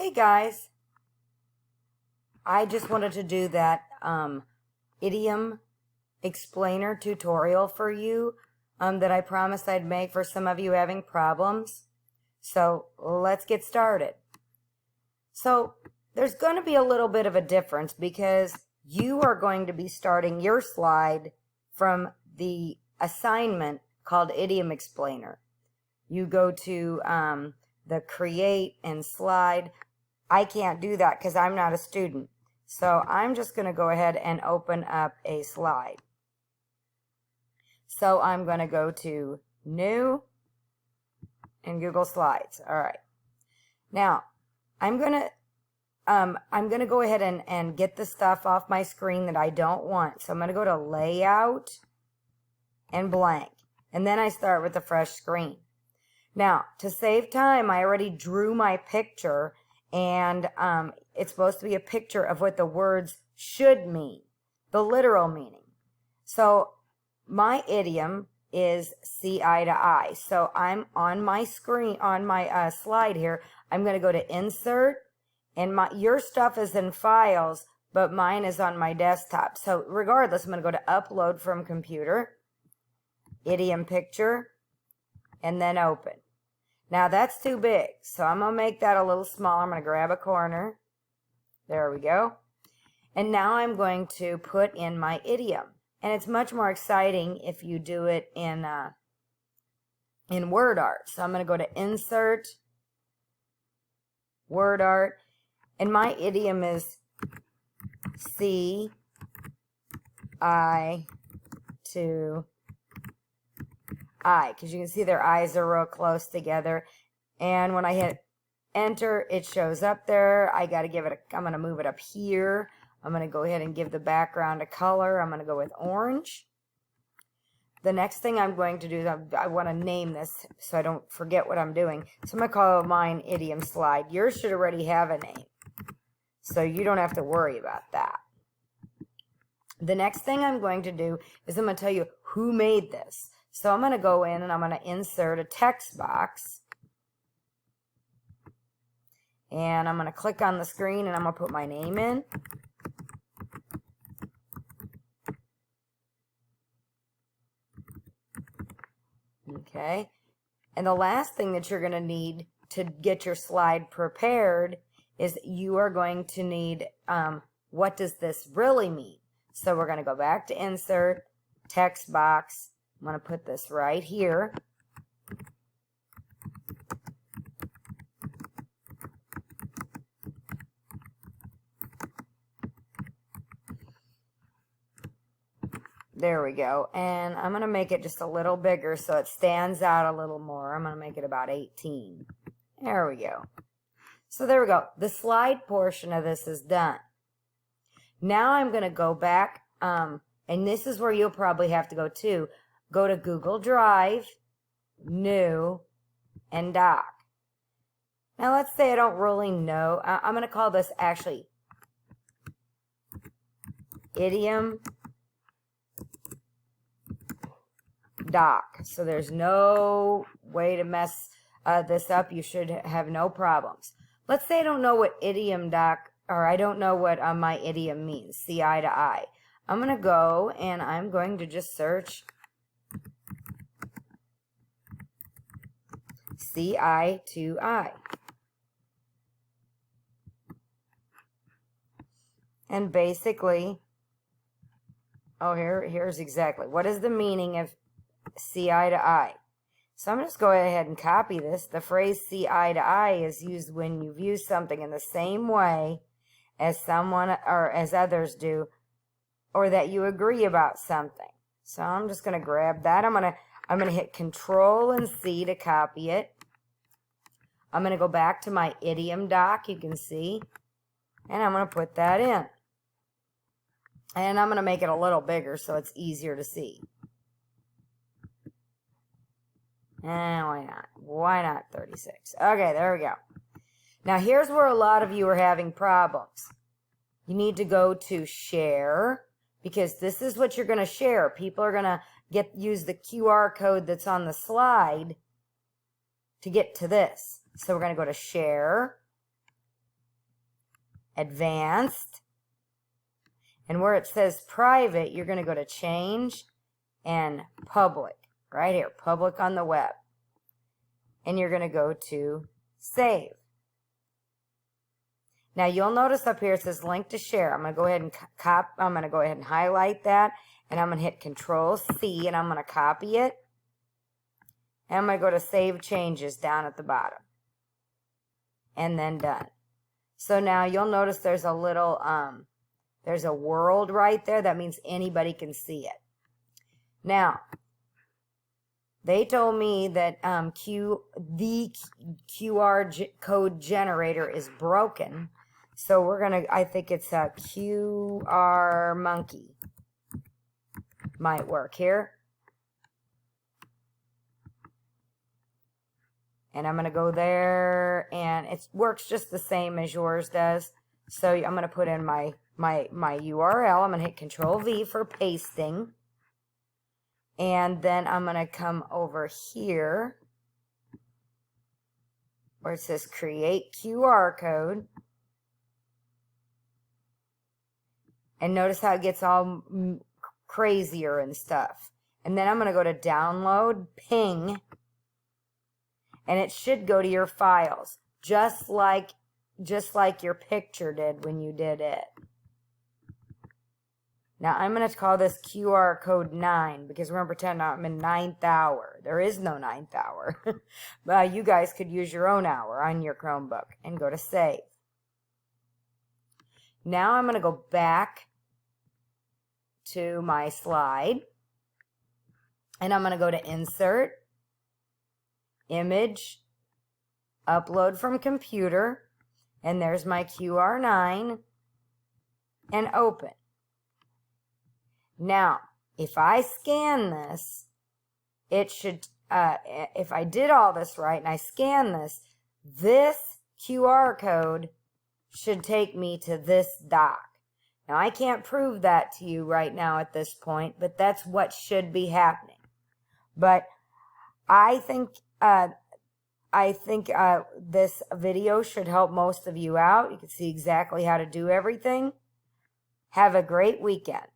Hey guys, I just wanted to do that idiom explainer tutorial for you that I promised I'd make for some of you having problems. So let's get started. So there's going to be a little bit of a difference because you are going to be starting your slide from the assignment called Idiom Explainer. You go to the Create and Slide. I can't do that because I'm not a student. So I'm just going to go ahead and open up a slide. So I'm going to go to New and Google Slides. All right. Now I'm going to go ahead and get the stuff off my screen that I don't want. So I'm going to go to Layout and Blank. And then I start with a fresh screen. Now, to save time, I already drew my picture, and it's supposed to be a picture of what the words should mean, the literal meaning. So my idiom is see eye to eye. So I'm on my screen, on my slide here, I'm going to go to Insert, and your stuff is in Files, but mine is on my desktop. So regardless, I'm going to go to Upload from Computer, Idiom Picture, and then Open. Now that's too big, so I'm going to make that a little smaller. I'm going to grab a corner. There we go. And now I'm going to put in my idiom. And it's much more exciting if you do it in Word Art. So I'm going to go to Insert, Word Art, and my idiom is C, I, to I, because you can see their eyes are real close together. And when I hit enter, it shows up there. I got to give it I'm going to move it up here. I'm going to go ahead and give the background a color. I'm going to go with orange. The next thing I'm going to do is I want to name this so I don't forget what I'm doing. So I'm going to call mine Idiom Slide. Yours should already have a name, so you don't have to worry about that. The next thing I'm going to do is I'm going to tell you who made this. So I'm going to go in and I'm going to insert a text box. And I'm going to click on the screen and I'm going to put my name in. Okay. And the last thing that you're going to need to get your slide prepared is you are going to need, what does this really mean? So we're going to go back to Insert, Text Box. I'm going to put this right here. There we go. And I'm going to make it just a little bigger so it stands out a little more. I'm going to make it about 18. There we go. So there we go. The slide portion of this is done. Now I'm going to go back, and this is where you'll probably have to go to. Go to Google Drive, New, and Doc. Now let's say I don't really know. I'm going to call this actually Idiom Doc. So there's no way to mess this up. You should have no problems. Let's say I don't know what Idiom Doc, or I don't know what my idiom means, see eye to eye. I'm going to go and I'm going to just search see eye to eye. And basically, here's exactly what is the meaning of see eye to eye. So I'm just going to go ahead and copy this. The phrase see eye to eye is used when you view something in the same way as someone or as others do, or that you agree about something. So I'm just going to grab that. I'm going to hit Control and C to copy it. I'm going to go back to my idiom doc, you can see, and I'm going to put that in. And I'm going to make it a little bigger so it's easier to see. And why not? Why not 36? Okay, there we go. Now here's where a lot of you are having problems. You need to go to Share, because this is what you're going to share. People are going to use the QR code that's on the slide to get to this. So we're going to go to Share, advanced. And where it says private, you're going to go to change and public. Right here, public on the web. And you're going to go to save. Now you'll notice up here it says link to share. I'm going to go ahead and I'm going to go ahead and highlight that, and I'm going to hit Control C, and I'm going to copy it. And I'm going to go to save changes down at the bottom. And then done. So now you'll notice there's a little there's a world right there. That means anybody can see it. Now, they told me that the QR code generator is broken. So we're going to, I think it's a QR monkey. Might work here. And I'm going to go there, and it works just the same as yours does. So I'm going to put in my URL. I'm going to hit Control V for pasting. And then I'm going to come over here where it says create QR code. And notice how it gets all crazier and stuff. And then I'm going to go to download, ping, and it should go to your files, just like your picture did when you did it. Now I'm going to call this QR code 9 because we're going to pretend I'm in 9th hour. There is no 9th hour. But you guys could use your own hour on your Chromebook and go to save. Now I'm going to go back to my slide, and I'm going to go to Insert, Image, Upload from Computer, and there's my QR9, and Open. Now, if I scan this, it should, if I did all this right and I scan this QR code should take me to this doc. Now, I can't prove that to you right now at this point, but that's what should be happening. But I think this video should help most of you out. You can see exactly how to do everything. Have a great weekend.